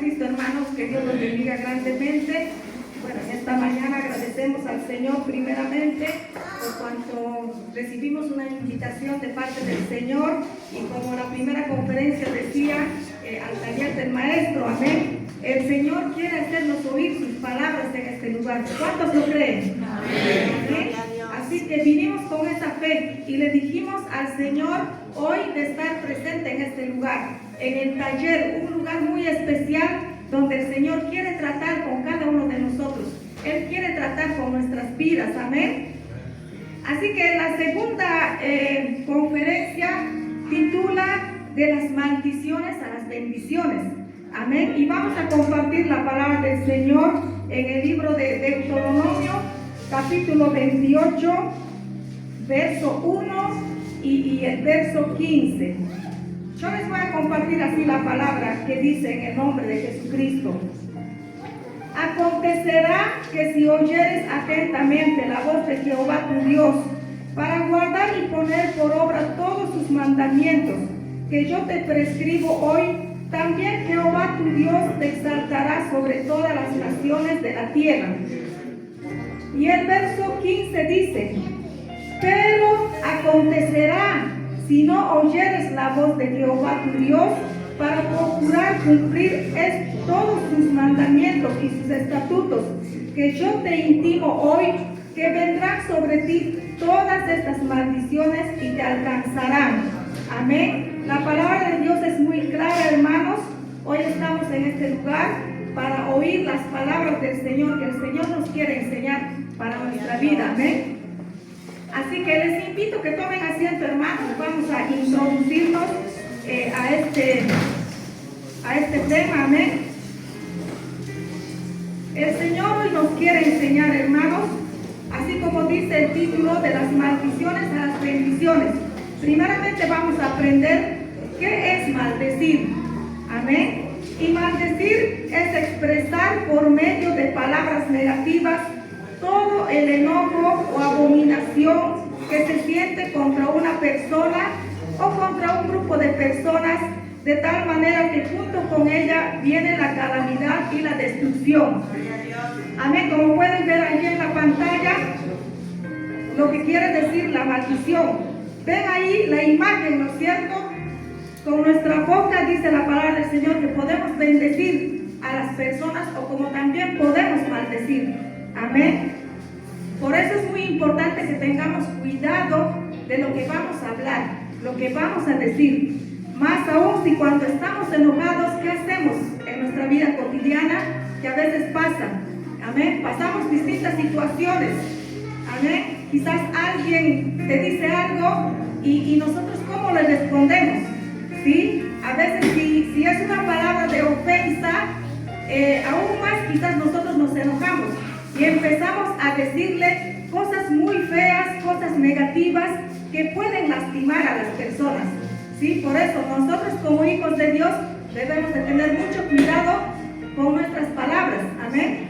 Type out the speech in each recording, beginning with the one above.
Cristo, hermanos, que Dios los bendiga grandemente. Bueno, en esta mañana agradecemos al Señor primeramente por cuanto recibimos una invitación de parte del Señor y como la primera conferencia decía, al taller del maestro, amén. El Señor quiere hacernos oír sus palabras en este lugar. ¿Cuántos lo creen? Amén. Así que vinimos con esa fe y le dijimos al Señor hoy de estar presente en este lugar, en el taller, un lugar muy especial donde el Señor quiere tratar con cada uno de nosotros. Él quiere tratar con nuestras vidas, amén. Así que la segunda conferencia titula de las maldiciones a las bendiciones, amén. Y vamos a compartir la palabra del Señor en el libro de Deuteronomio, capítulo 28, verso 1 y el verso 15. Yo les voy a compartir así la palabra que dice en el nombre de Jesucristo. Acontecerá que si oyeres atentamente la voz de Jehová tu Dios, para guardar y poner por obra todos sus mandamientos, que yo te prescribo hoy, también Jehová tu Dios te exaltará sobre todas las naciones de la tierra. Y el verso 15 dice, pero acontecerá, si no oyeres la voz de Jehová tu Dios, para procurar cumplir todos sus mandamientos y sus estatutos, que yo te intimo hoy, que vendrán sobre ti todas estas maldiciones y te alcanzarán. Amén. La palabra de Dios es muy clara, hermanos. Hoy estamos en este lugar para oír las palabras del Señor, que el Señor nos quiere enseñar para nuestra vida. Amén. Así que les invito a que tomen asiento, hermanos. Vamos a introducirnos a este tema, amén. El Señor hoy nos quiere enseñar, hermanos, así como dice el título, de las maldiciones a las bendiciones. Primeramente vamos a aprender qué es maldecir, amén. Y maldecir es expresar por medio de palabras negativas todo el enojo o abominación que se siente contra una persona o contra un grupo de personas, de tal manera que junto con ella viene la calamidad y la destrucción. Amén. Como pueden ver allí en la pantalla, lo que quiere decir la maldición. Ven ahí la imagen, ¿no es cierto? Con nuestra boca dice la palabra del Señor que podemos bendecir a las personas o como también podemos maldecir. Amén. Por eso es muy importante que tengamos cuidado de lo que vamos a hablar, lo que vamos a decir. Más aún si cuando estamos enojados, ¿qué hacemos en nuestra vida cotidiana? Que a veces pasa. Amén. Pasamos distintas situaciones. Amén. Quizás alguien te dice algo y nosotros ¿cómo le respondemos? ¿Sí? A veces si es una palabra de ofensa, aún más quizás nosotros nos enojamos y empezamos a decirle cosas muy feas, cosas negativas que pueden lastimar a las personas. ¿Sí? Por eso nosotros como hijos de Dios debemos de tener mucho cuidado con nuestras palabras. Amén.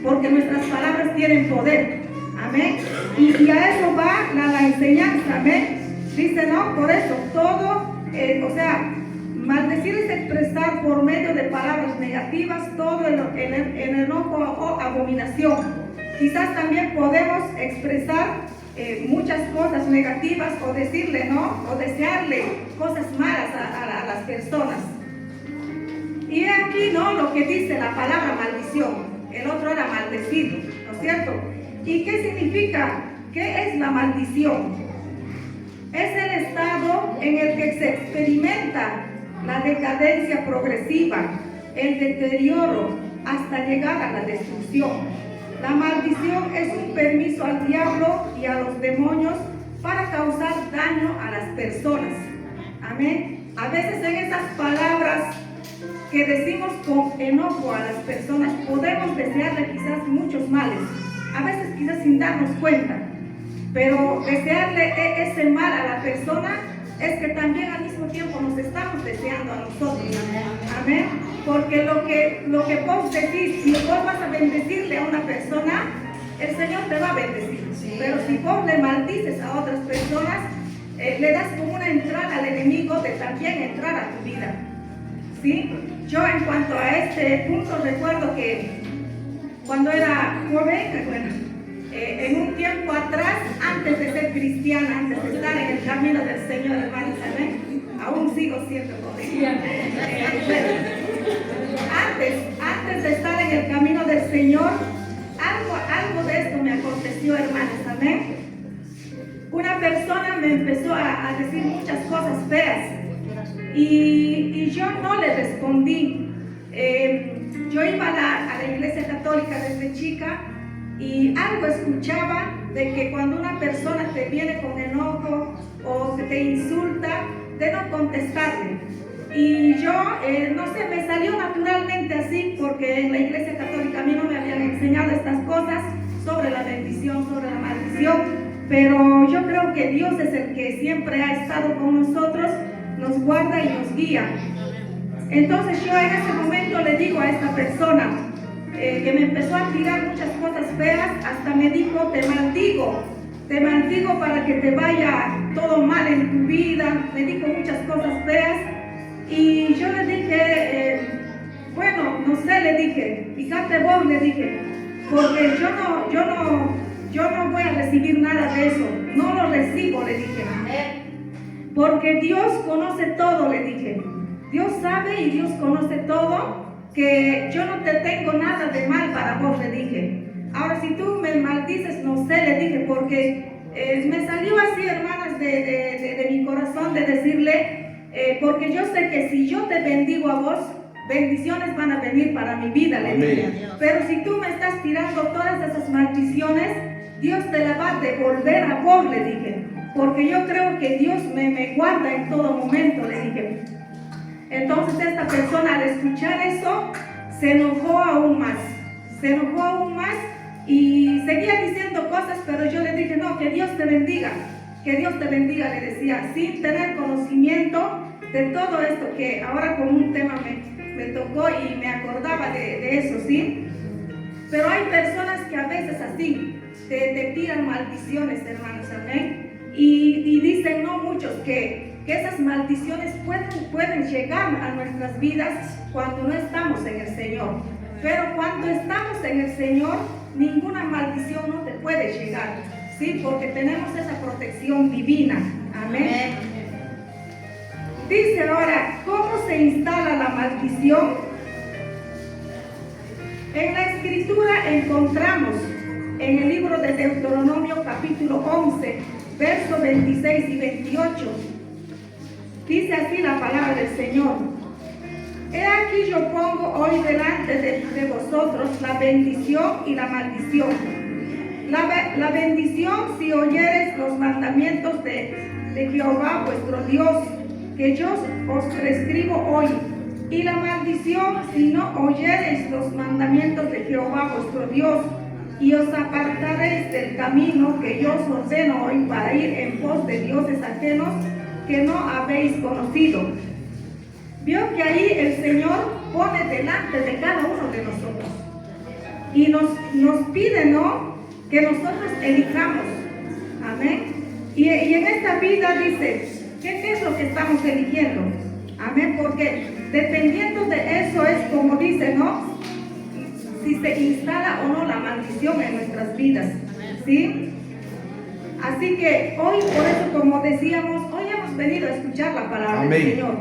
Porque nuestras palabras tienen poder. Amén. Y a eso va la enseñanza. Amén. Dice, no, por eso todo, maldecir es expresar por medio de palabras negativas todo el enojo o abominación. Quizás también podemos expresar muchas cosas negativas o decirle, ¿no? O desearle cosas malas a las personas. Y aquí, ¿no? Lo que dice la palabra maldición. El otro era maldecir, ¿no es cierto? ¿Y qué significa? ¿Qué es la maldición? Es el estado en el que se experimenta la decadencia progresiva, el deterioro, hasta llegar a la destrucción. La maldición es un permiso al diablo y a los demonios para causar daño a las personas. Amén. A veces en esas palabras que decimos con enojo a las personas, podemos desearle quizás muchos males. A veces quizás sin darnos cuenta. Pero desearle ese mal a la persona es que también al mismo tiempo nos estamos deseando a nosotros. Amén. Porque lo que vos decís, si vos vas a bendecirle a una persona, el Señor te va a bendecir. Sí. Pero si vos le maldices a otras personas, le das como una entrada al enemigo de también entrar a tu vida. ¿sí? Yo en cuanto a este punto recuerdo que cuando era joven, bueno, en un tiempo atrás, antes de ser cristiana, antes de estar en el camino del Señor, hermanos, amén, aún sigo siendo joven. Antes de estar en el camino del Señor, algo de esto me aconteció, hermanos, amén. Una persona me empezó a decir muchas cosas feas y yo no le respondí. Yo iba a la iglesia católica desde chica y algo escuchaba de que cuando una persona te viene con enojo o te insulta, de no contestarle. Y yo, no sé, me salió naturalmente así, porque en la iglesia católica a mí no me habían enseñado estas cosas sobre la bendición, sobre la maldición, pero yo creo que Dios es el que siempre ha estado con nosotros, nos guarda y nos guía. Entonces yo en ese momento le digo a esta persona que me empezó a tirar muchas cosas feas, hasta me dijo, te maldigo para que te vaya todo mal en tu vida, me dijo muchas cosas feas. Y yo le dije, bueno, no sé, le dije, fíjate vos, le dije, porque yo no voy a recibir nada de eso, no lo recibo, le dije, porque Dios conoce todo, le dije, Dios sabe y Dios conoce todo, que yo no te tengo nada de mal para vos, le dije. Ahora, si tú me maldices, no sé, le dije, porque me salió así, hermanas, de mi corazón, de decirle, porque yo sé que si yo te bendigo a vos, bendiciones van a venir para mi vida, le dije. Pero si tú me estás tirando todas esas maldiciones, Dios te la va a devolver a vos, le dije. Porque yo creo que Dios me guarda en todo momento, le dije. Entonces esta persona, al escuchar eso, se enojó aún más y seguía diciendo cosas, pero yo le dije, no, que Dios te bendiga, le decía, sin tener conocimiento de todo esto que ahora como un tema me tocó y me acordaba de eso, ¿sí? Pero hay personas que a veces así te tiran maldiciones, hermanos, amén, y dicen, no muchos, que esas maldiciones pueden llegar a nuestras vidas cuando no estamos en el Señor. Pero cuando estamos en el Señor, ninguna maldición no te puede llegar, ¿sí? Porque tenemos esa protección divina. Amén. Dice ahora, ¿cómo se instala la maldición? En la Escritura encontramos en el libro de Deuteronomio capítulo 11, versos 26 y 28. Dice así la palabra del Señor. He aquí yo pongo hoy delante de vosotros la bendición y la maldición. La bendición si oyereis los mandamientos de Jehová vuestro Dios, que yo os prescribo hoy. Y la maldición si no oyereis los mandamientos de Jehová vuestro Dios, y os apartaréis del camino que yo os ordeno hoy para ir en pos de dioses ajenos que no habéis conocido. Vio que ahí el Señor pone delante de cada uno de nosotros y nos pide, ¿no?, que nosotros elijamos. Amén. Y en esta vida dice, ¿qué es lo que estamos eligiendo? Amén, porque dependiendo de eso es como dice, ¿no?, si se instala o no la maldición en nuestras vidas, ¿sí? Así que hoy, por eso, como decíamos, hoy hemos venido a escuchar la palabra del Señor.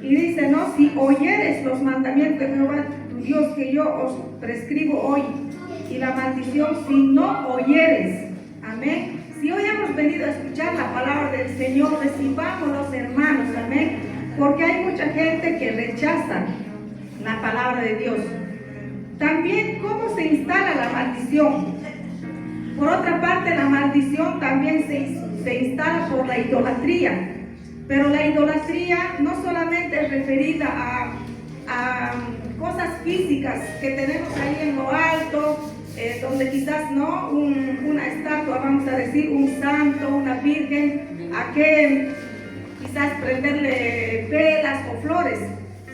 Y dice, ¿no?, si oyeres los mandamientos de Jehová tu Dios que yo os prescribo hoy, y la maldición si no oyeres. Amén. Si hoy hemos venido a escuchar la palabra del Señor, recibámoslos, hermanos. Amén. Porque hay mucha gente que rechaza la palabra de Dios. También, ¿cómo se instala la maldición? Por otra parte, la maldición también se instala por la idolatría. Pero la idolatría no solamente es referida a cosas físicas que tenemos ahí en lo alto, donde quizás no una estatua, vamos a decir, un santo, una virgen, a que quizás prenderle velas o flores,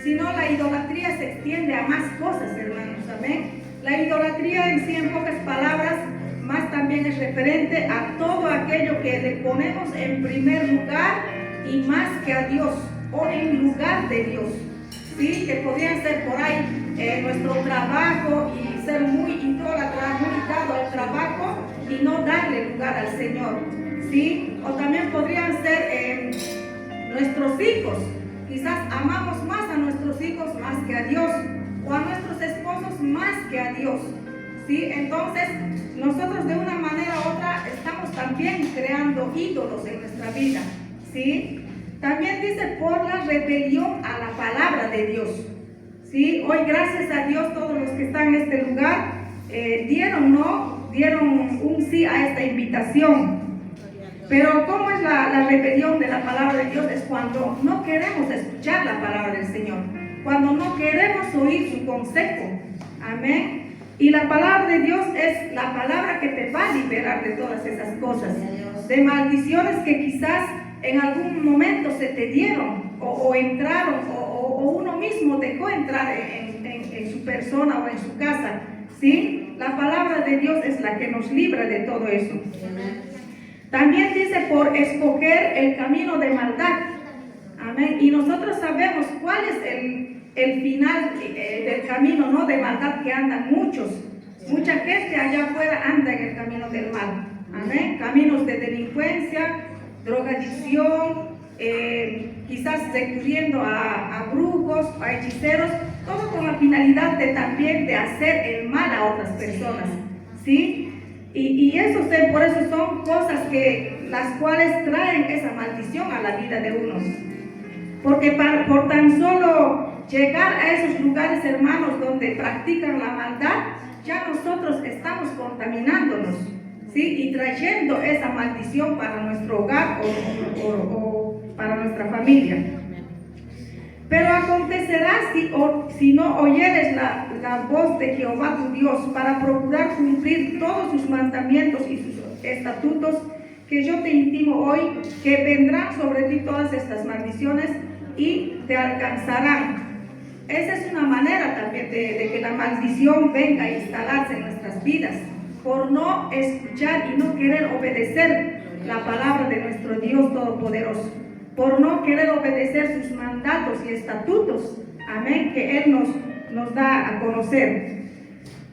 sino la idolatría se extiende a más cosas, hermanos. Amén. La idolatría en sí, en pocas palabras, más también es referente a todo aquello que le ponemos en primer lugar y más que a Dios, o en lugar de Dios, ¿sí? Que podrían ser por ahí nuestro trabajo y ser muy idólatra, muy dado al trabajo y no darle lugar al Señor, ¿sí? O también podrían ser nuestros hijos. Quizás amamos más a nuestros hijos más que a Dios, o a nuestros esposos más que a Dios, ¿sí? Entonces, nosotros de una manera u otra estamos también creando ídolos en nuestra vida, ¿sí? También dice por la rebelión a la palabra de Dios, ¿sí? Hoy, gracias a Dios, todos los que están en este lugar dieron un sí a esta invitación. Pero ¿cómo es la rebelión de la palabra de Dios? Es cuando no queremos escuchar la palabra del Señor, cuando no queremos oír su consejo. Amén. Y la palabra de Dios es la palabra que te va a liberar de todas esas cosas, de maldiciones que quizás en algún momento se te dieron o entraron o uno mismo dejó entrar en su persona o en su casa, ¿sí? La palabra de Dios es la que nos libra de todo eso. También dice por escoger el camino de maldad. Amén. Y nosotros sabemos cuál es el final del camino, ¿no? De maldad que andan muchos. Mucha gente allá afuera anda en el camino del mal. Amén. Caminos de delincuencia, drogadicción, quizás recurriendo a brujos, a hechiceros, todo con la finalidad de también de hacer el mal a otras personas, ¿sí? Y eso, por eso son cosas las cuales traen esa maldición a la vida de unos. Porque por tan solo llegar a esos lugares, hermanos, donde practican la maldad, ya nosotros estamos contaminándonos, ¿sí? Y trayendo esa maldición para nuestro hogar o para nuestra familia. Pero acontecerá si no oyeres la voz de Jehová tu Dios para procurar cumplir todos sus mandamientos y sus estatutos que yo te intimo hoy, que vendrán sobre ti todas estas maldiciones y te alcanzarán. Esa es una manera también de que la maldición venga a instalarse en nuestras vidas, por no escuchar y no querer obedecer la palabra de nuestro Dios Todopoderoso, por no querer obedecer sus mandatos y estatutos, amén, que Él nos da a conocer.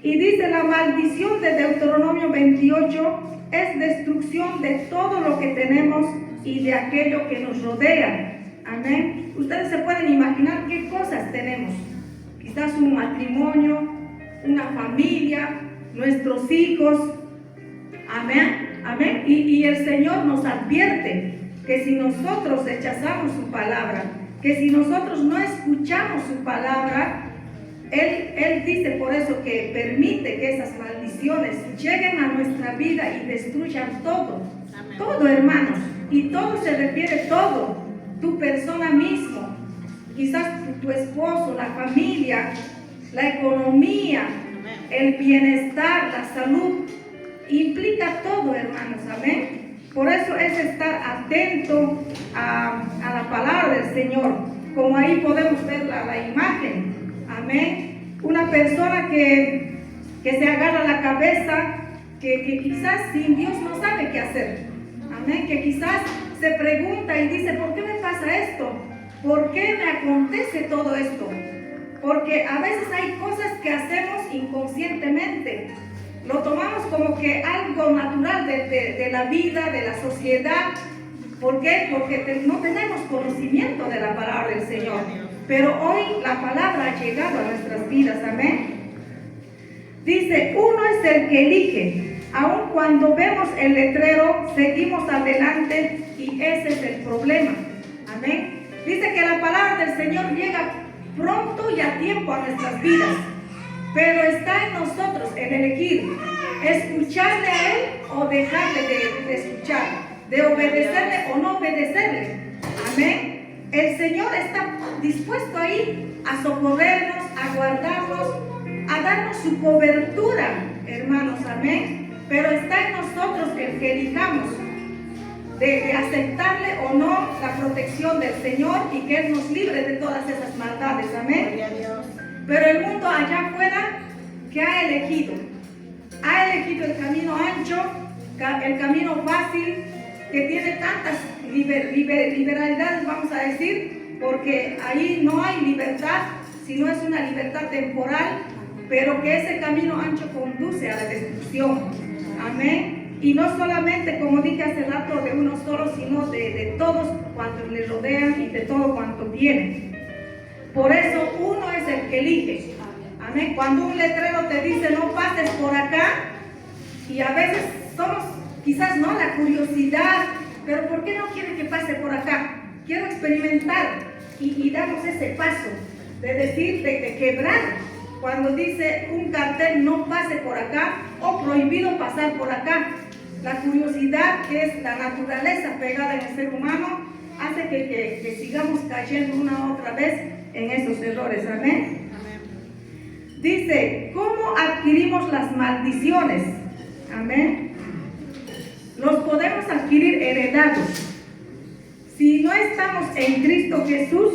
Y dice la maldición de Deuteronomio 28 es destrucción de todo lo que tenemos y de aquello que nos rodea, amén. Ustedes se pueden imaginar qué cosas tenemos, quizás un matrimonio, una familia, nuestros hijos, amén, amén. Y el Señor nos advierte que si nosotros rechazamos su palabra, que si nosotros no escuchamos su palabra, Él dice por eso que permite que esas maldiciones lleguen a nuestra vida y destruyan todo. Amén. Todo, hermanos, y todo se refiere todo, tu persona mismo, quizás tu esposo, la familia, la economía, el bienestar, la salud, implica todo, hermanos, amén. Por eso es estar atento a la palabra del Señor, como ahí podemos ver la imagen, amén. Una persona que se agarra la cabeza, que quizás sin Dios no sabe qué hacer, amén, que quizás se pregunta y dice, ¿por qué me pasa esto? ¿Por qué me acontece todo esto? Porque a veces hay cosas que hacemos inconscientemente. Lo tomamos como que algo natural de la vida, de la sociedad. ¿Por qué? Porque no tenemos conocimiento de la palabra del Señor. Pero hoy la palabra ha llegado a nuestras vidas, amén. Dice, uno es el que elige. Aun cuando vemos el letrero, seguimos adelante y ese es el problema, amén. Dice que la palabra del Señor llega pronto y a tiempo a nuestras vidas. Pero está en nosotros el elegir, escucharle a Él o dejarle de escuchar, de obedecerle o no obedecerle. Amén. El Señor está dispuesto ahí a socorrernos, a guardarnos, a darnos su cobertura, hermanos. Amén. Pero está en nosotros el que elijamos de aceptarle o no la protección del Señor y que Él nos libre de todas esas maldades. Amén. Pero el mundo allá afuera, que ha elegido el camino ancho, el camino fácil, que tiene tantas liberalidades, vamos a decir, porque ahí no hay libertad, sino es una libertad temporal, pero que ese camino ancho conduce a la destrucción. Amén. Y no solamente, como dije hace rato, de uno solo, sino de todos cuantos le rodean y de todo cuanto tienen. Por eso uno es el que elige. Amén. Cuando un letrero te dice no pases por acá, y a veces somos, quizás no, la curiosidad, pero ¿por qué no quiere que pase por acá? Quiero experimentar y damos ese paso de decir, de quebrar. Cuando dice un cartel no pase por acá o prohibido pasar por acá, la curiosidad, que es la naturaleza pegada en el ser humano, hace que sigamos cayendo una otra vez en esos errores. Amén. Dice, ¿cómo adquirimos las maldiciones? Amén. Los podemos adquirir heredados. Si no estamos en Cristo Jesús,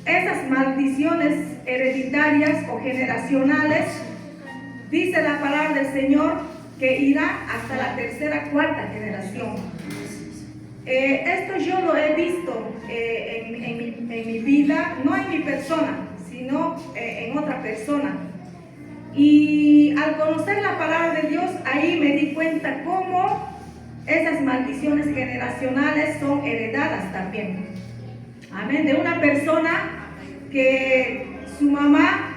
esas maldiciones hereditarias o generacionales, dice la palabra del Señor, que irá hasta la tercera, cuarta generación. Esto yo lo he visto en mi vida, no en mi persona, sino en otra persona. Y al conocer la palabra de Dios, ahí me di cuenta cómo esas maldiciones generacionales son heredadas también. Amén. De una persona que su mamá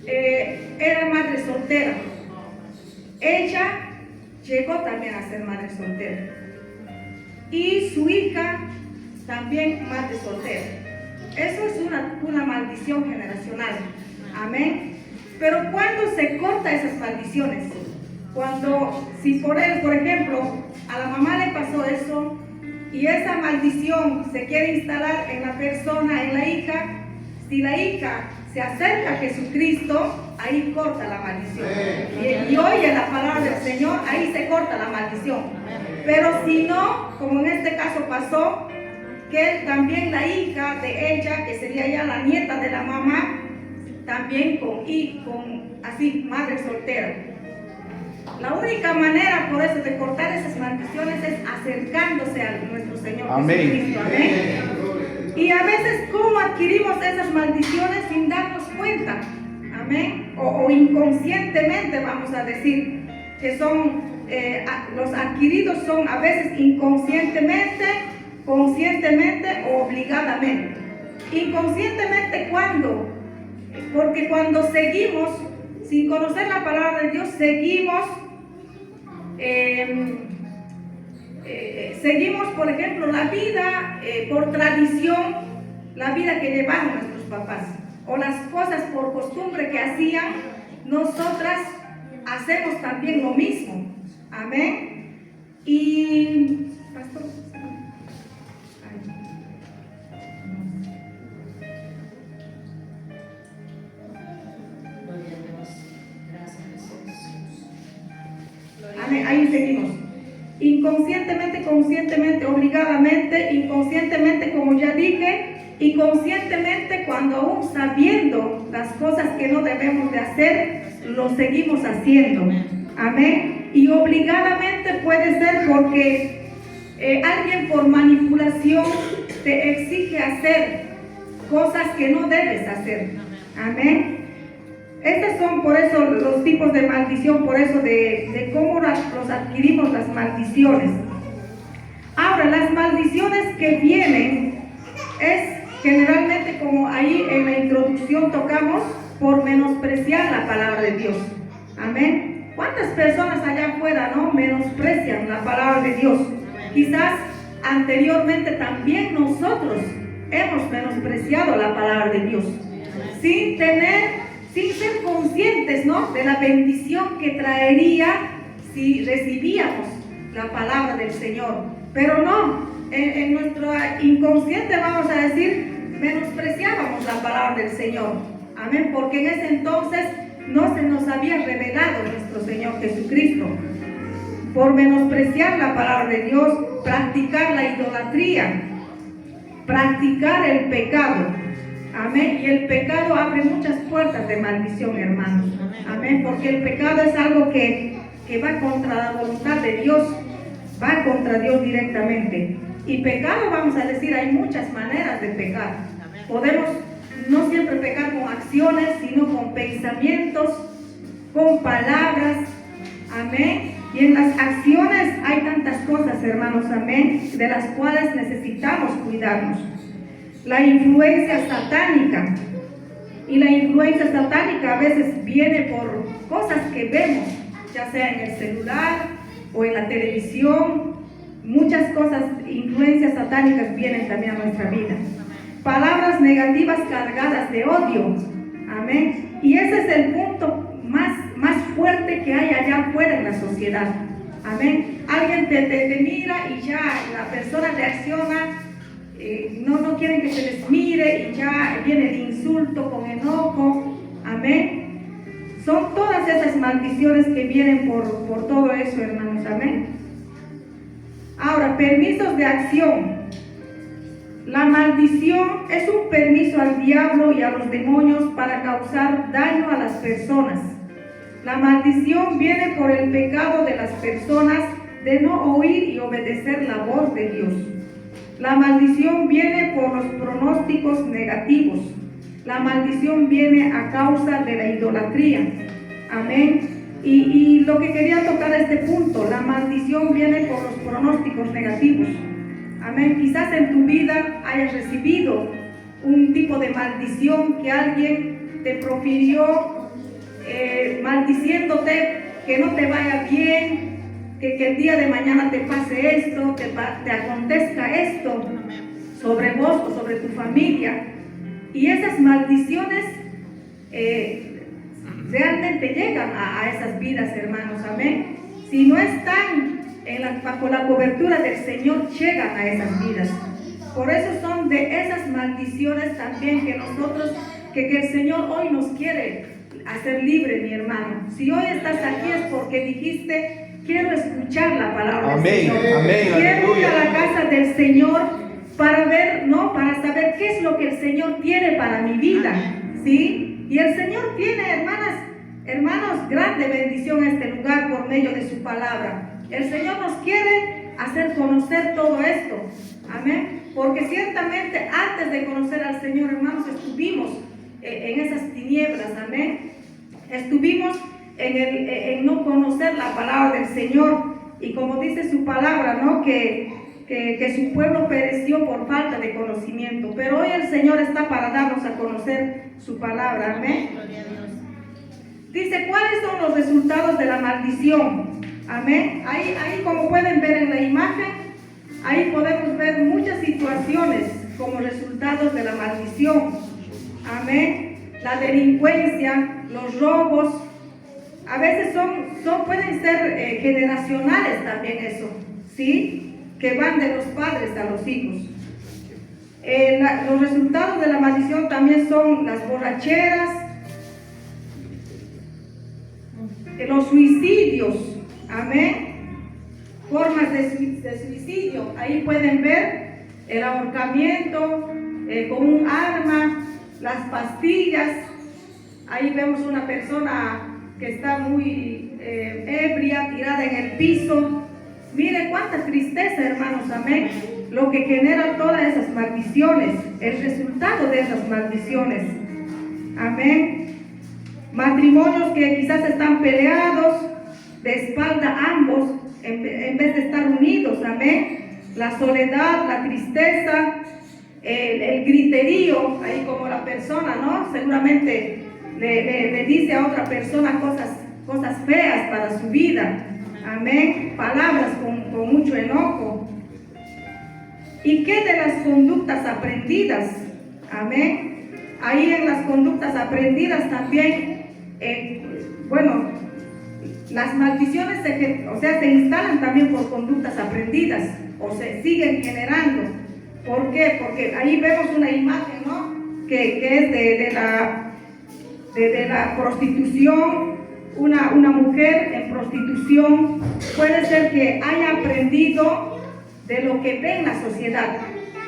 era madre soltera. Ella llegó también a ser madre soltera. Y su hija también madre soltera. Eso es una maldición generacional. Amén. Pero ¿cuándo se corta esas maldiciones? Cuando, si por ejemplo, a la mamá le pasó eso y esa maldición se quiere instalar en la persona, en la hija, si la hija se acerca a Jesucristo, ahí corta la maldición. Y oye la palabra del Señor, ahí se corta la maldición. Pero si no, como en este caso pasó, que también la hija de ella, que sería ya la nieta de la mamá, también con así, madre soltera. La única manera por eso de cortar esas maldiciones es acercándose a nuestro Señor Jesucristo. Amén. Y a veces, ¿cómo adquirimos esas maldiciones sin darnos cuenta? Amén. O inconscientemente, vamos a decir, que son, los adquiridos son a veces inconscientemente, conscientemente o obligadamente. Inconscientemente, ¿cuándo? Porque cuando seguimos, sin conocer la palabra de Dios, seguimos, por ejemplo, la vida por tradición, la vida que llevaron nuestros papás, o las cosas por costumbre que hacían, nosotras hacemos también lo mismo. Amén. Y, pastor, amén, ahí seguimos. Inconscientemente, conscientemente, obligadamente, inconscientemente, como ya dije, y conscientemente cuando aún sabiendo las cosas que no debemos de hacer, lo seguimos haciendo. Amén. Y obligadamente puede ser porque alguien por manipulación te exige hacer cosas que no debes hacer. Amén. Estos son por eso los tipos de maldición, por eso de cómo los adquirimos las maldiciones. Ahora, las maldiciones que vienen es generalmente, como ahí en la introducción tocamos, por menospreciar la palabra de Dios. Amén. ¿Cuántas personas allá afuera no menosprecian la palabra de Dios? Quizás anteriormente también nosotros hemos menospreciado la palabra de Dios, sin ser conscientes, ¿no?, de la bendición que traería si recibíamos la palabra del Señor. Pero no, en nuestro inconsciente, vamos a decir, menospreciábamos la palabra del Señor. Amén, porque en ese entonces no se nos había revelado nuestro Señor Jesucristo. Por menospreciar la palabra de Dios, practicar la idolatría, practicar el pecado. Amén. Y el pecado abre muchas puertas de maldición, hermanos. Amén. Porque el pecado es algo que va contra la voluntad de Dios, va contra Dios directamente. Y pecado, vamos a decir, hay muchas maneras de pecar. Podemos no siempre pecar con acciones, sino con pensamientos, con palabras. Amén. Y en las acciones hay tantas cosas, hermanos, amén, de las cuales necesitamos cuidarnos. La influencia satánica. Y la influencia satánica a veces viene por cosas que vemos, ya sea en el celular o en la televisión. Muchas cosas, influencias satánicas vienen también a nuestra vida. Palabras negativas cargadas de odio. Amén. Y ese es el punto más fuerte que hay allá afuera en la sociedad. Amén. Alguien te mira y ya la persona reacciona. No quieren que se les mire y ya viene el insulto con enojo. Amén. Son todas esas maldiciones que vienen por todo eso, hermanos. Amén. Ahora, permisos de acción. La maldición es un permiso al diablo y a los demonios para causar daño a las personas. La maldición viene por el pecado de las personas de no oír y obedecer la voz de Dios. La maldición viene por los pronósticos negativos. La maldición viene a causa de la idolatría. Amén. Y lo que quería tocar este punto, la maldición viene por los pronósticos negativos. Amén. Quizás en tu vida hayas recibido un tipo de maldición que alguien te profirió, maldiciéndote que no te vaya bien, que el día de mañana te pase esto, te acontezca esto sobre vos o sobre tu familia. Y esas maldiciones realmente llegan a esas vidas, hermanos. Amén. Si no están bajo la cobertura del Señor, llegan a esas vidas. Por eso son de esas maldiciones también que nosotros, que el Señor hoy nos quiere hacer libre, mi hermano. Si hoy estás aquí es porque dijiste: quiero escuchar la palabra del Señor. Amén. Quiero ir a la casa del Señor para ver, para saber qué es lo que el Señor tiene para mi vida. ¿Sí? Y el Señor tiene, hermanos, grande bendición a este lugar por medio de su palabra. El Señor nos quiere hacer conocer todo esto. Amén. Porque ciertamente antes de conocer al Señor, hermanos, estuvimos en esas tinieblas. Amén. Estuvimos en no conocer la palabra del Señor. Y como dice su palabra, ¿no? Que su pueblo pereció por falta de conocimiento. Pero hoy el Señor está para darnos a conocer su palabra. Amén. Dice, ¿cuáles son los resultados de la maldición? Amén. Ahí como pueden ver en la imagen, ahí podemos ver muchas situaciones como resultados de la maldición. Amén. La delincuencia, los robos, a veces pueden ser generacionales también eso, ¿sí? Que van de los padres a los hijos. Los resultados de la maldición también son las borracheras, los suicidios. Amén. Formas de suicidio. Ahí pueden ver el ahorcamiento con un arma, las pastillas. Ahí vemos una persona que está muy ebria, tirada en el piso. Miren cuánta tristeza, hermanos. Amén. Lo que genera todas esas maldiciones, el resultado de esas maldiciones. Amén. Matrimonios que quizás están peleados, de espalda ambos, en vez de estar unidos. Amén. La soledad, la tristeza, el griterío, ahí como la persona, ¿no? Seguramente le dice a otra persona cosas feas para su vida. Amén. Palabras con mucho enojo. ¿Y qué de las conductas aprendidas? Amén. Ahí en las conductas aprendidas también, las maldiciones se instalan también por conductas aprendidas o se siguen generando. ¿Por qué? Porque ahí vemos una imagen, ¿no? Que es de la prostitución. Una mujer en prostitución puede ser que haya aprendido de lo que ve en la sociedad,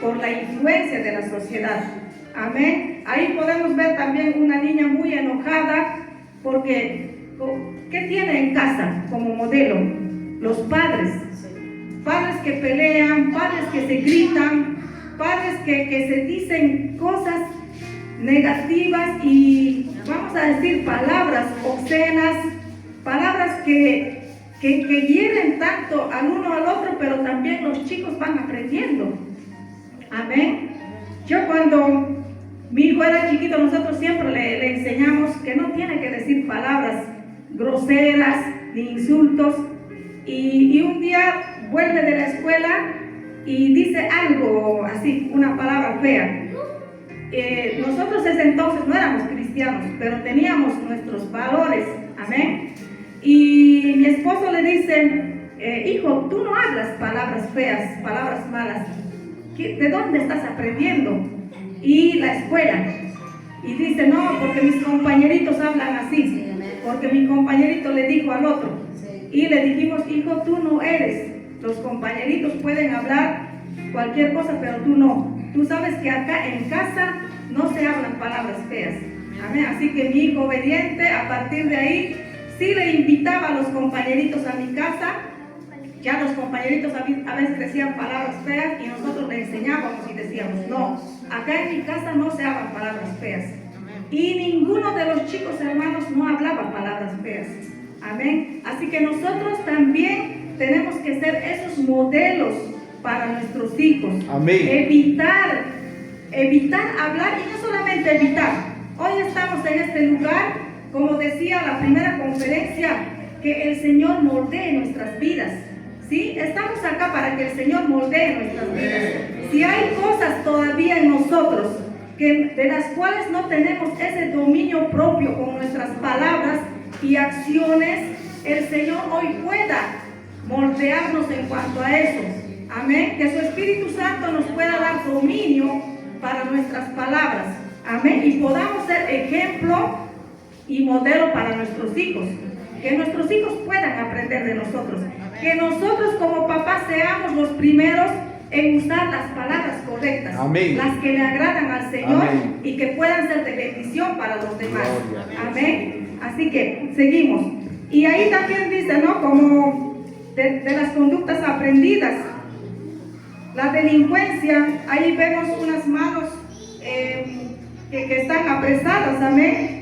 por la influencia de la sociedad. Amén. Ahí podemos ver también una niña muy enojada porque ¿qué tiene en casa como modelo? Los padres que pelean, pelean, padres que se gritan, padres que se dicen cosas negativas y vamos a decir palabras obscenas, palabras que hieren tanto al uno al otro, pero también los chicos van aprendiendo. Amén. Yo cuando mi hijo era chiquito, nosotros siempre le enseñamos que no tiene que decir palabras groseras ni insultos, y un día vuelve de la escuela y dice algo así, una palabra fea. Nosotros ese entonces no éramos cristianos, pero teníamos nuestros valores, amén. Y mi esposo le dice, hijo, tú no hablas palabras feas, palabras malas. ¿De dónde estás aprendiendo? Y la escuela. Y dice, no, porque mis compañeritos hablan así, porque mi compañerito le dijo al otro. Y le dijimos, hijo, tú no eres. Los compañeritos pueden hablar cualquier cosa, pero tú no. Tú sabes que acá en casa no se hablan palabras feas. Amén. Así que mi hijo obediente, a partir de ahí, sí le invitaba a los compañeritos a mi casa. Ya los compañeritos a veces decían palabras feas y nosotros le enseñábamos y decíamos, no, acá en mi casa no se hablan palabras feas. Y ninguno de los chicos hermanos no hablaba palabras feas. Amén. Así que nosotros también tenemos que ser esos modelos para nuestros hijos. Amén. Evitar hablar, y no solamente evitar. Hoy estamos en este lugar, como decía la primera conferencia, que el Señor moldee nuestras vidas. ¿Sí? Estamos acá para que el Señor moldee nuestras vidas. Si hay cosas todavía en nosotros de las cuales no tenemos ese dominio propio con nuestras palabras y acciones, el Señor hoy pueda moldearnos en cuanto a eso. Amén. Que su Espíritu Santo nos pueda dar dominio para nuestras palabras. Amén. Y podamos ser ejemplo y modelo para nuestros hijos. Que nuestros hijos puedan aprender de nosotros. Que nosotros como papás seamos los primeros en usar las palabras correctas. Amén. Las que le agradan al Señor. Amén. Y que puedan ser de bendición para los demás. Amén. Así que seguimos. Y ahí también dice, ¿no? Como de las conductas aprendidas. La delincuencia, ahí vemos unas manos que están apresadas, amén.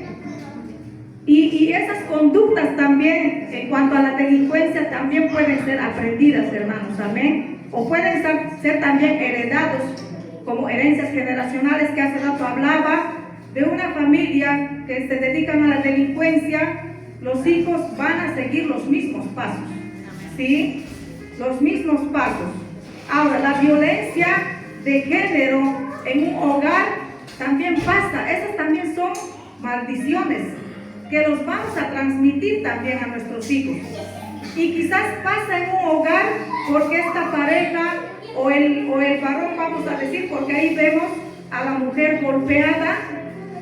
Y esas conductas también, en cuanto a la delincuencia, también pueden ser aprendidas, hermanos, amén. O pueden ser también heredados como herencias generacionales, que hace rato hablaba de una familia que se dedican a la delincuencia. Los hijos van a seguir los mismos pasos, ¿sí? Los mismos pasos. Ahora, la violencia de género en un hogar también pasa. Esas también son maldiciones que los vamos a transmitir también a nuestros hijos. Y quizás pasa en un hogar porque esta pareja o el varón, vamos a decir, porque ahí vemos a la mujer golpeada,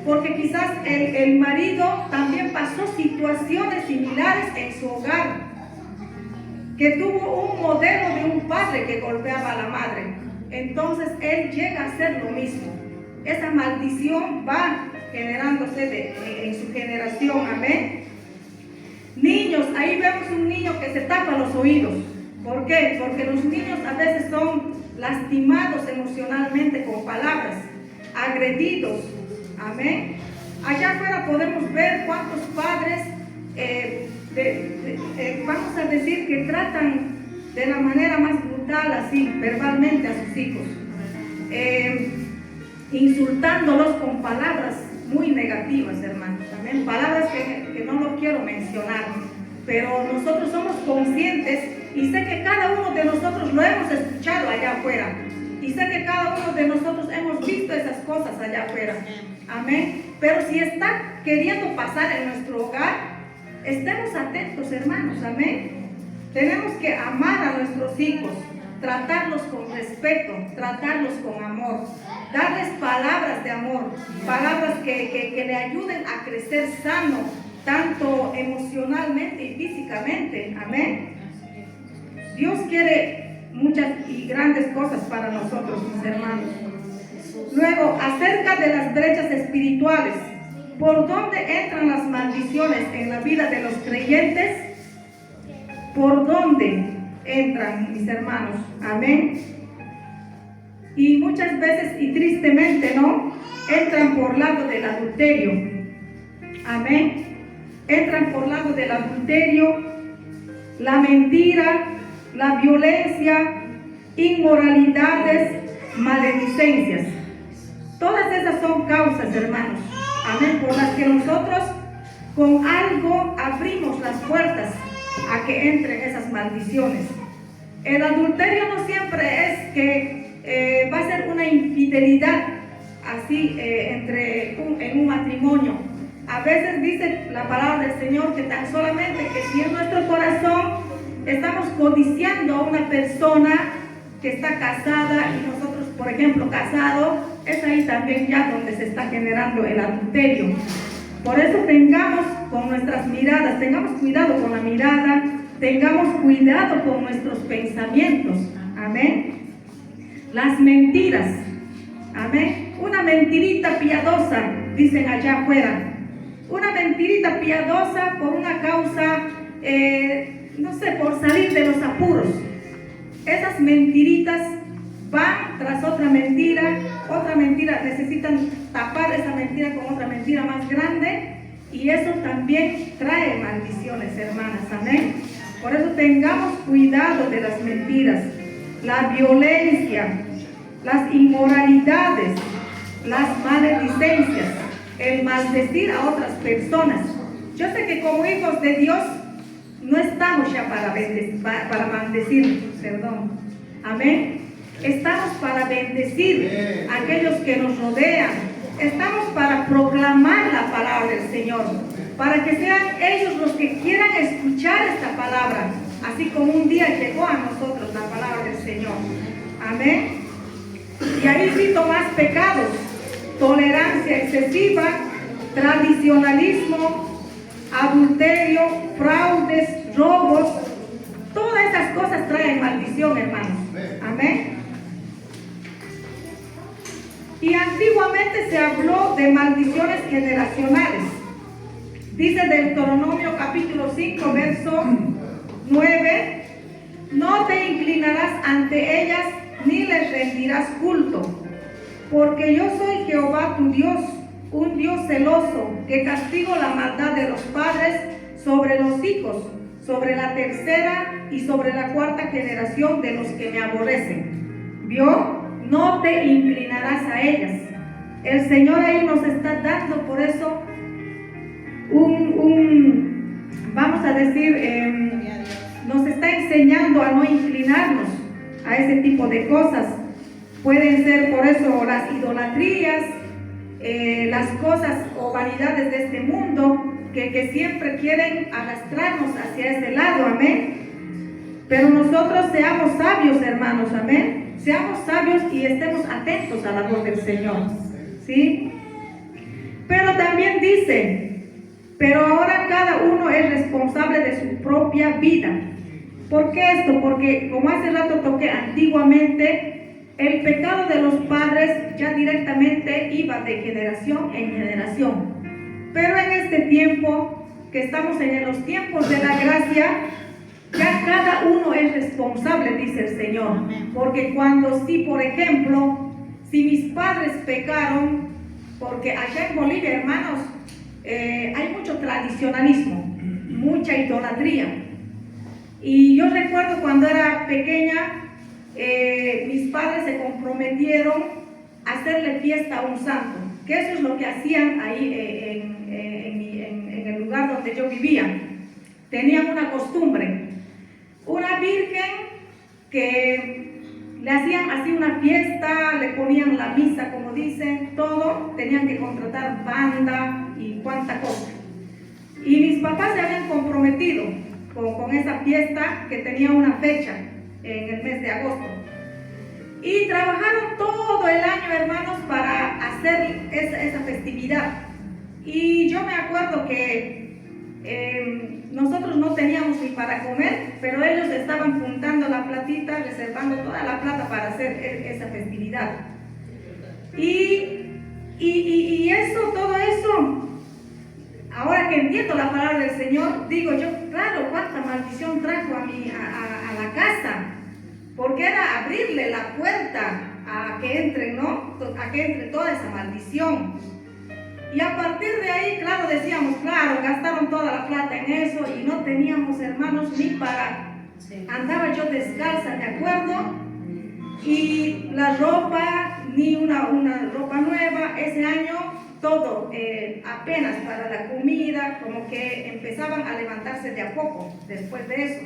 porque quizás el marido también pasó situaciones similares en su hogar, que tuvo un modelo de un padre que golpeaba a la madre. Entonces él llega a hacer lo mismo. Esa maldición va generándose en su generación, amén. Niños, ahí vemos un niño que se tapa los oídos. ¿Por qué? Porque los niños a veces son lastimados emocionalmente con palabras, agredidos, amén. Allá afuera podemos ver cuántos padres vamos a decir que tratan de la manera más brutal, así, verbalmente a sus hijos, insultándolos con palabras muy negativas, hermanos, también palabras que no lo quiero mencionar, pero nosotros somos conscientes y sé que cada uno de nosotros lo hemos escuchado allá afuera, y sé que cada uno de nosotros hemos visto esas cosas allá afuera, amén. Pero si está queriendo pasar en nuestro hogar, estemos atentos, hermanos, amén. Tenemos que amar a nuestros hijos, tratarlos con respeto, tratarlos con amor, darles palabras de amor, palabras que le ayuden a crecer sano, tanto emocionalmente y físicamente, amén. Dios quiere muchas y grandes cosas para nosotros, mis hermanos. Luego, acerca de las brechas espirituales, ¿por dónde entran las maldiciones en la vida de los creyentes? ¿Por dónde entran, mis hermanos? Amén. y muchas veces, y tristemente, ¿no?, entran por lado del adulterio. Amén. Entran por lado del adulterio, la mentira, la violencia, inmoralidades, maledicencias. Todas esas son causas, hermanos, amén, por las que nosotros con algo abrimos las puertas a que entren esas maldiciones. El adulterio no siempre es que va a ser una infidelidad así en un matrimonio. A veces dice la palabra del Señor que tan solamente que si en nuestro corazón estamos codiciando a una persona que está casada y nosotros, por ejemplo, casados, es ahí también ya donde se está generando el adulterio. Por eso tengamos con nuestras miradas, tengamos cuidado con la mirada, tengamos cuidado con nuestros pensamientos. Amén. Las mentiras. Amén. Una mentirita piadosa, dicen allá afuera. Una mentirita piadosa por una causa, no sé, por salir de los apuros. Esas mentiritas van tras otra mentira, necesitan tapar esa mentira con otra mentira más grande, y eso también trae maldiciones, hermanas. Amén. Por eso tengamos cuidado de las mentiras, la violencia, las inmoralidades, las maledicencias, el maldecir a otras personas. Yo sé que como hijos de Dios no estamos ya para maldecir, perdón. Amén. Estamos para bendecir a aquellos que nos rodean. Estamos para proclamar la palabra del Señor, para que sean ellos los que quieran escuchar esta palabra, así como un día llegó a nosotros la palabra del Señor. Amén. Y ahí cito más pecados: tolerancia excesiva, tradicionalismo, adulterio, fraudes, robos. Todas esas cosas traen maldición, hermanos. Amén. Y antiguamente se habló de maldiciones generacionales. Dice Deuteronomio capítulo 5, verso 9: no te inclinarás ante ellas ni les rendirás culto, porque yo soy Jehová tu Dios, un Dios celoso, que castigo la maldad de los padres sobre los hijos, sobre la tercera y sobre la cuarta generación de los que me aborrecen. ¿Vio? No te inclinarás a ellas. El Señor ahí nos está dando, por eso, vamos a decir, nos está enseñando a no inclinarnos a ese tipo de cosas. Pueden ser por eso las idolatrías, las cosas o vanidades de este mundo que siempre quieren arrastrarnos hacia ese lado. Amén. Pero nosotros seamos sabios, hermanos. Amén. Seamos sabios y estemos atentos a la voz del Señor. ¿Sí? Pero también dice: pero ahora cada uno es responsable de su propia vida. ¿Por qué esto? Porque, como hace rato toqué, antiguamente el pecado de los padres ya directamente iba de generación en generación. Pero en este tiempo, que estamos en los tiempos de la gracia, ya cada uno es responsable, dice el Señor. Porque cuando por ejemplo, si mis padres pecaron, porque allá en Bolivia, hermanos, hay mucho tradicionalismo, mucha idolatría. Y yo recuerdo cuando era pequeña, mis padres se comprometieron a hacerle fiesta a un santo, que eso es lo que hacían ahí en el lugar donde yo vivía. Tenían una costumbre. Una virgen que le hacían así una fiesta, le ponían la misa, como dicen, todo, tenían que contratar banda y cuánta cosa. Y mis papás se habían comprometido con esa fiesta que tenía una fecha en el mes de agosto. Y trabajaron todo el año, hermanos, para hacer esa festividad. Y yo me acuerdo que nosotros no teníamos ni para comer, pero ellos estaban juntando la platita, reservando toda la plata para hacer esa festividad. Y eso, todo eso, ahora que entiendo la palabra del Señor, digo yo, claro, cuánta maldición trajo a la casa, porque era abrirle la puerta a que entren, ¿no? A que entre toda esa maldición. Y a partir de ahí, claro, decíamos, claro, gastaron toda la plata en eso y no teníamos, hermanos, ni para. Andaba yo descalza, ¿de acuerdo? Y la ropa, ni una ropa nueva. Ese año todo, apenas para la comida, como que empezaban a levantarse de a poco después de eso.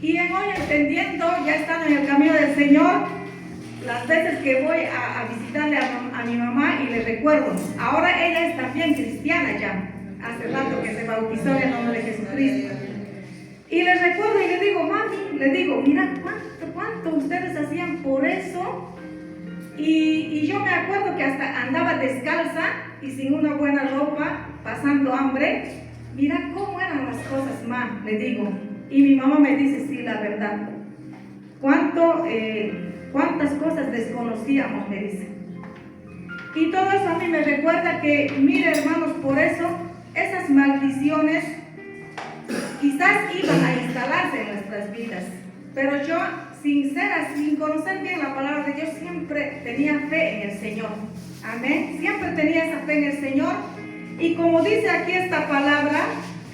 Y en hoy entendiendo, ya estando en el camino del Señor, las veces que voy a visitarle a mi mamá y le recuerdo, ahora ella es también cristiana ya, hace rato que se bautizó en el nombre de Jesucristo. Y le recuerdo y le digo, mami, le digo, mira cuánto ustedes hacían por eso. Y yo me acuerdo que hasta andaba descalza y sin una buena ropa, pasando hambre. Mira cómo eran las cosas, ma, le digo. Y mi mamá me dice, sí, la verdad. Cuántas cosas desconocíamos, me dice. Y todo eso a mí me recuerda que, mire, hermanos, por eso esas maldiciones quizás iban a instalarse en nuestras vidas. Pero yo, sin conocer bien la palabra de Dios, siempre tenía fe en el Señor. Amén. Siempre tenía esa fe en el Señor. Y como dice aquí esta palabra,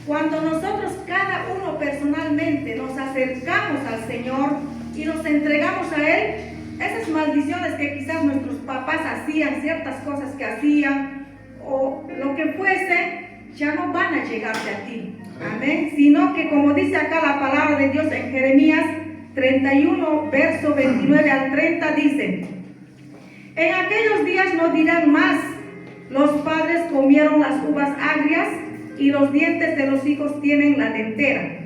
cuando nosotros cada uno personalmente nos acercamos al Señor y nos entregamos a Él, esas maldiciones que quizás nuestros papás hacían, ciertas cosas que hacían, o lo que fuese, ya no van a llegarte a ti. Amén. Sino que, como dice acá la palabra de Dios en Jeremías 31, verso 29 al 30, dice: en aquellos días no dirán más, los padres comieron las uvas agrias y los dientes de los hijos tienen la dentera,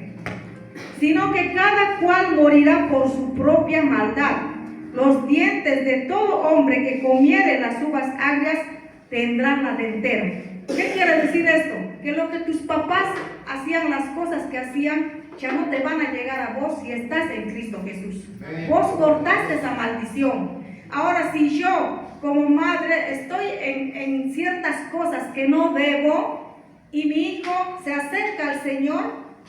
sino que cada cual morirá por su propia maldad. Los dientes de todo hombre que comiere las uvas agrias tendrán la dentera. ¿Qué quiere decir esto? Que lo que tus papás hacían, las cosas que hacían, ya no te van a llegar a vos si estás en Cristo Jesús. Vos cortaste esa maldición. Ahora, si yo como madre estoy en ciertas cosas que no debo y mi hijo se acerca al Señor,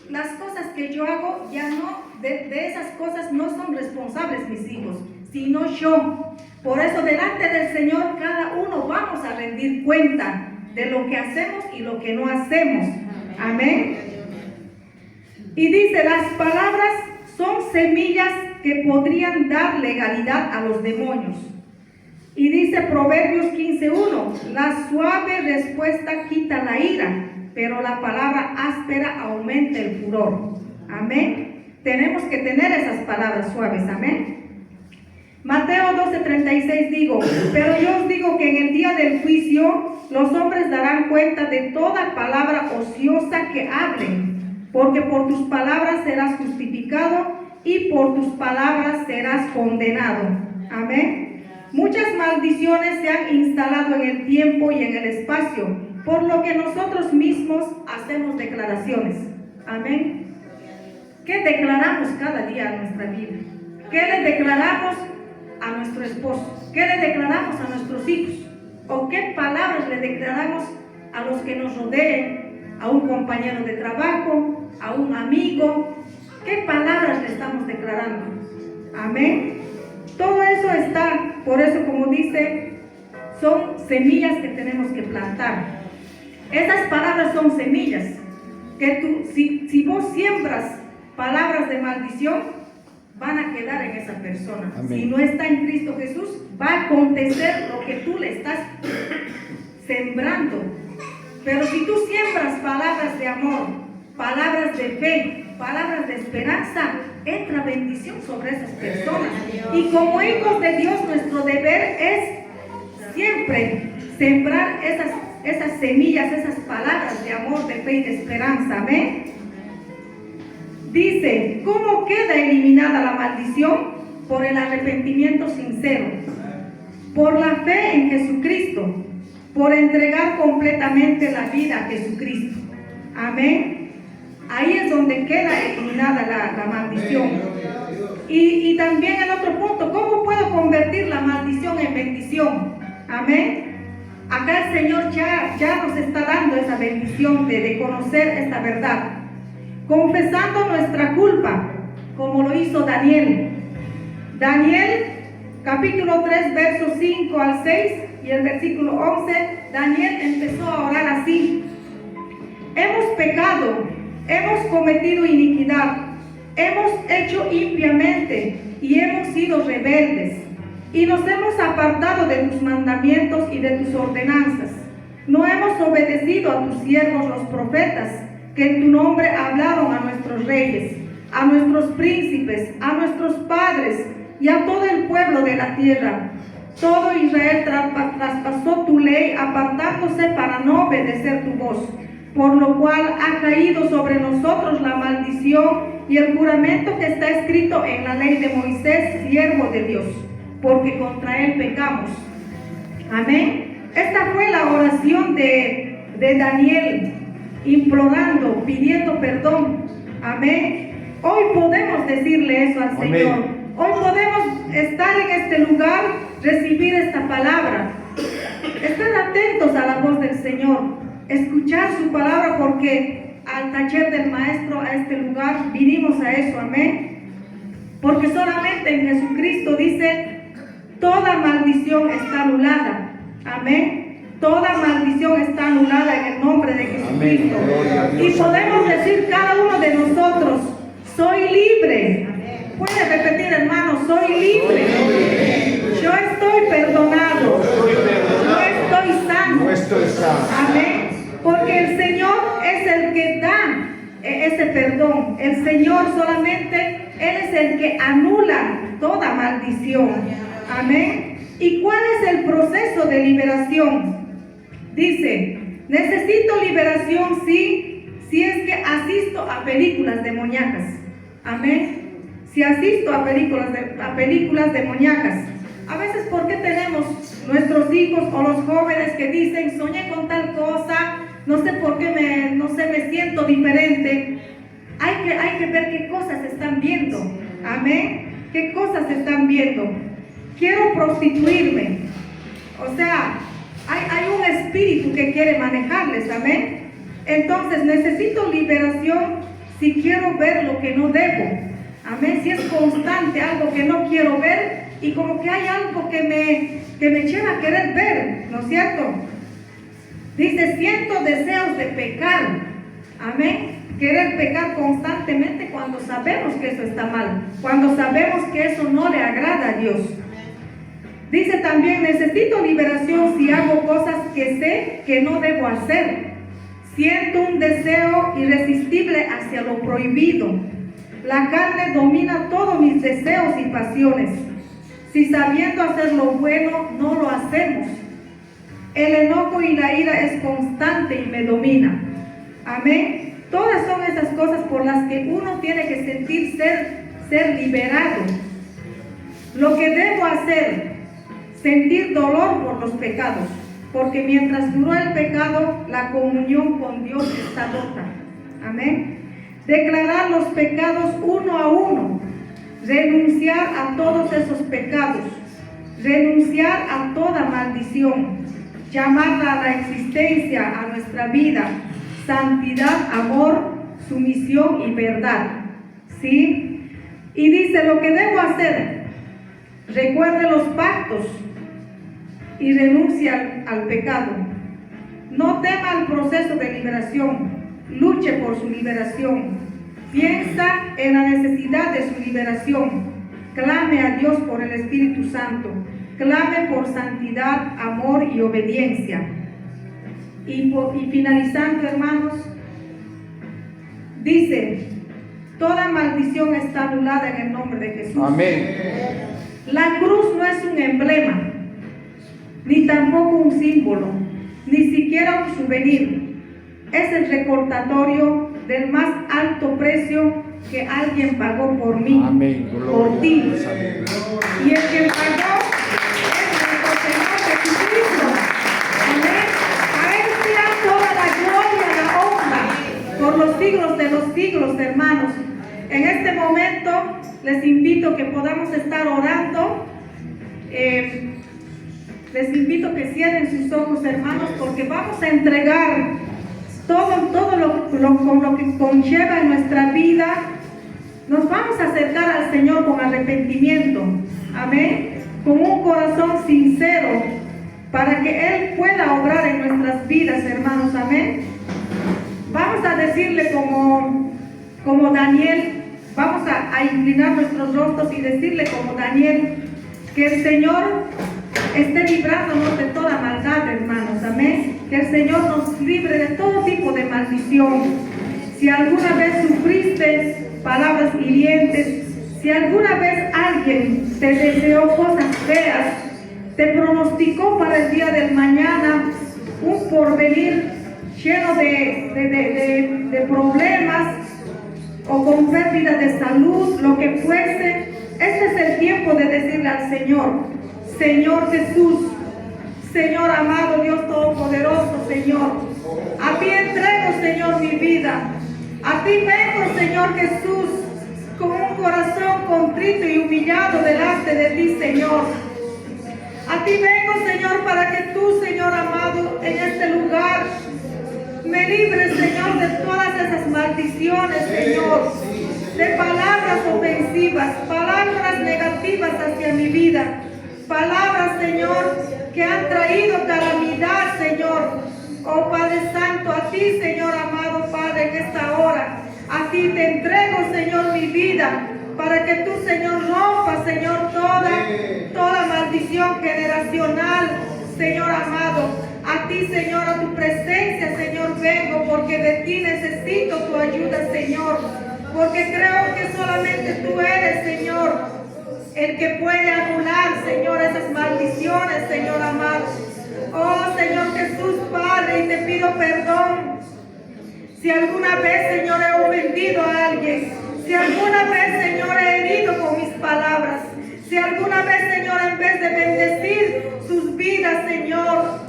las cosas que yo hago ya no, de esas cosas no son responsables mis hijos, sino yo. Por eso delante del Señor cada uno vamos a rendir cuenta de lo que hacemos y lo que no hacemos. Amén. Y dice, las palabras son semillas que podrían dar legalidad a los demonios. Y dice Proverbios 15:1, la suave respuesta quita la ira, pero la palabra áspera aumenta el furor. Amén. Tenemos que tener esas palabras suaves. Amén. Mateo 12:36 digo, pero yo os digo que en el día del juicio los hombres darán cuenta de toda palabra ociosa que hablen, porque por tus palabras serás justificado y por tus palabras serás condenado. Amén. Muchas maldiciones se han instalado en el tiempo y en el espacio, por lo que nosotros mismos hacemos declaraciones. Amén. ¿Qué declaramos cada día en nuestra vida? ¿Qué le declaramos a nuestro esposo? ¿Qué le declaramos a nuestros hijos? ¿O qué palabras le declaramos a los que nos rodeen? A un compañero de trabajo, a un amigo. ¿Qué palabras le estamos declarando? Amén. Todo eso está, por eso como dice, son semillas que tenemos que plantar. Esas palabras son semillas que si vos siembras palabras de maldición, van a quedar en esa persona. Amén. Si no está en Cristo Jesús, va a acontecer lo que tú le estás sembrando. Pero si tú siembras palabras de amor, palabras de fe, palabras de esperanza, entra bendición sobre esas personas. Y como hijos de Dios, nuestro deber es siempre sembrar esas semillas, esas palabras de amor, de fe y de esperanza. Amén. Dice, ¿cómo queda eliminada la maldición? Por el arrepentimiento sincero, por la fe en Jesucristo, por entregar completamente la vida a Jesucristo. Amén. Ahí es donde queda eliminada la maldición. Y también el otro punto, ¿cómo puedo convertir la maldición en bendición? Amén. Acá el Señor ya nos está dando esa bendición de conocer esta verdad. Confesando nuestra culpa, como lo hizo Daniel. Daniel capítulo 3, versos 5 al 6 y el versículo 11, Daniel empezó a orar así: hemos pecado, hemos cometido iniquidad, hemos hecho impiamente y hemos sido rebeldes, y nos hemos apartado de tus mandamientos y de tus ordenanzas. No hemos obedecido a tus siervos los profetas, que en tu nombre hablaron a nuestros reyes, a nuestros príncipes, a nuestros padres y a todo el pueblo de la tierra. Todo Israel traspasó tu ley, apartándose para no obedecer tu voz, por lo cual ha caído sobre nosotros la maldición y el juramento que está escrito en la ley de Moisés, siervo de Dios, porque contra él pecamos. Amén. Esta fue la oración de Daniel, implorando, pidiendo perdón. Amén. Hoy podemos decirle eso al Señor. Hoy podemos estar en este lugar, recibir esta palabra. Estén atentos a la voz del Señor, escuchar su palabra, porque al taller del Maestro, a este lugar, vinimos a eso. Amén. Porque solamente en Jesucristo dice: toda maldición está anulada. Amén. Toda maldición está anulada en el nombre de Jesucristo. Y podemos decir cada uno de nosotros: soy libre. Puede repetir, hermano: soy libre. Yo estoy perdonado. Yo estoy sano. Amén. Porque el Señor es el que da ese perdón. El Señor solamente, Él es el que anula toda maldición. Amén. ¿Y cuál es el proceso de liberación? Dice: necesito liberación si es que asisto a películas demoníacas. Amén. Si asisto a películas demoníacas. A veces, ¿por qué tenemos nuestros hijos o los jóvenes que dicen: soñé con tal cosa, no sé por qué me siento diferente? Hay que ver qué cosas están viendo. Amén. ¿Qué cosas están viendo? Quiero prostituirme. O sea, hay un espíritu que quiere manejarles. Amén. Entonces necesito liberación si quiero ver lo que no debo. Amén. Si es constante algo que no quiero ver, y como que hay algo que me lleva a querer ver, ¿no es cierto? Dice: siento deseos de pecar. Amén. Querer pecar constantemente cuando sabemos que eso está mal, cuando sabemos que eso no le agrada a Dios. Dice también: necesito liberación si hago cosas que sé que no debo hacer. Siento un deseo irresistible hacia lo prohibido. La carne domina todos mis deseos y pasiones. Si sabiendo hacer lo bueno no lo hacemos, el enojo y la ira es constante y me domina. Amén. Todas son esas cosas por las que uno tiene que sentir ser liberado. Lo que debo hacer: sentir dolor por los pecados, porque mientras duró el pecado, la comunión con Dios está rota. Amén. Declarar los pecados uno a uno, renunciar a todos esos pecados, renunciar a toda maldición, llamarla a la existencia, a nuestra vida, santidad, amor, sumisión y verdad. ¿Sí? Y dice: lo que debo hacer: recuerde los pactos y renuncia al pecado. No tema el proceso de liberación, luche por su liberación. Piensa en la necesidad de su liberación. Clame a Dios por el Espíritu Santo. Clame por santidad, amor y obediencia. Y finalizando, hermanos, dice: toda maldición está anulada en el nombre de Jesús. Amén. La cruz no es un emblema, ni tampoco un símbolo, ni siquiera un souvenir. Es el recordatorio del más alto precio que alguien pagó por mí. Amén. Por ti. Amén. Y el que pagó es nuestro Señor Jesucristo. Amén. A Él sea toda la gloria, la honra, por los siglos de los siglos, hermanos. En este momento les invito que podamos estar orando. Les invito a que cierren sus ojos, hermanos, porque vamos a entregar todo lo que conlleva en nuestra vida. Nos vamos a acercar al Señor con arrepentimiento. Amén. con un corazón sincero, para que Él pueda obrar en nuestras vidas, hermanos. Amén. Vamos a decirle como Daniel, vamos a inclinar nuestros rostros y decirle como Daniel, que el Señor esté librándonos de toda maldad, hermanos. Amén. Que el Señor nos libre de todo tipo de maldición. Si alguna vez sufriste palabras hirientes, si alguna vez alguien te deseó cosas feas, te pronosticó para el día del mañana un porvenir lleno de problemas o con pérdida de salud, lo que fuese, este es el tiempo de decirle al Señor: Señor Jesús, Señor amado, Dios Todopoderoso, Señor, a ti entrego, Señor, mi vida. A ti vengo, Señor Jesús, con un corazón contrito y humillado delante de ti, Señor. A ti vengo, Señor, para que tú, Señor amado, en este lugar me libres, Señor, de todas esas maldiciones, Señor, de palabras ofensivas, palabras negativas hacia mi vida, palabras, Señor, que han traído calamidad, Señor. Oh Padre Santo, a ti, Señor amado Padre, en esta hora, a ti te entrego, Señor, mi vida, para que tú, Señor, rompas, Señor, toda maldición generacional, Señor amado. A ti, Señor, a tu presencia, Señor, vengo, porque de ti necesito tu ayuda, Señor, porque creo que solamente tú eres, Señor, el que puede anular, Señor, esas maldiciones, Señor amado. Oh, Señor Jesús, Padre, y te pido perdón si alguna vez, Señor, he ofendido a alguien, si alguna vez, Señor, he herido con mis palabras, si alguna vez, Señor, en vez de bendecir sus vidas, Señor,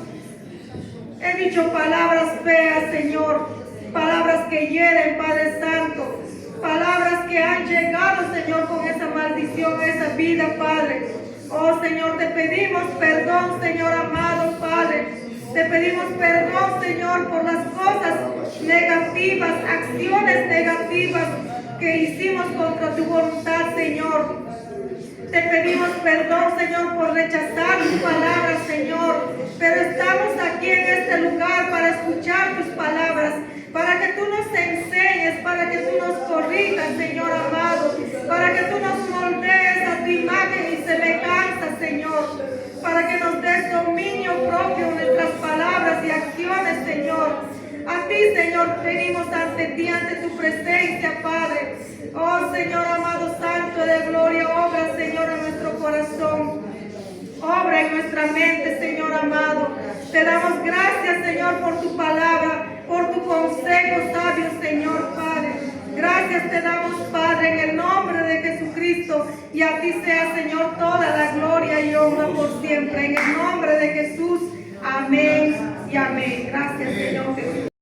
he dicho palabras feas, Señor, palabras que hieren, Padre Santo, palabras que han llegado, Señor, con esa maldición, esa vida, Padre. Oh, Señor, te pedimos perdón, Señor amado, Padre. Te pedimos perdón, Señor, por las cosas negativas, acciones negativas que hicimos contra tu voluntad, Señor. Te pedimos perdón, Señor, por rechazar tus palabras, Señor. Pero estamos aquí en este lugar para escuchar tus palabras, para que tú nos enseñes, para que tú nos corrijas, Señor amado, para que tú nos moldees a tu imagen y semejanza, Señor, para que nos des dominio propio en nuestras palabras y acciones, Señor. A ti, Señor, venimos ante ti, ante tu presencia, Padre. Oh, Señor amado, Santo de gloria, obra, Señor, en nuestro corazón. Obra en nuestra mente, Señor amado. Te damos gracias, Señor, por tu palabra, por tu consejo sabio, Señor, Padre. Gracias te damos, Padre, en el nombre de Jesucristo. Y a ti sea, Señor, toda la gloria y honra por siempre. En el nombre de Jesús. Amén y amén. Gracias, Señor Jesús.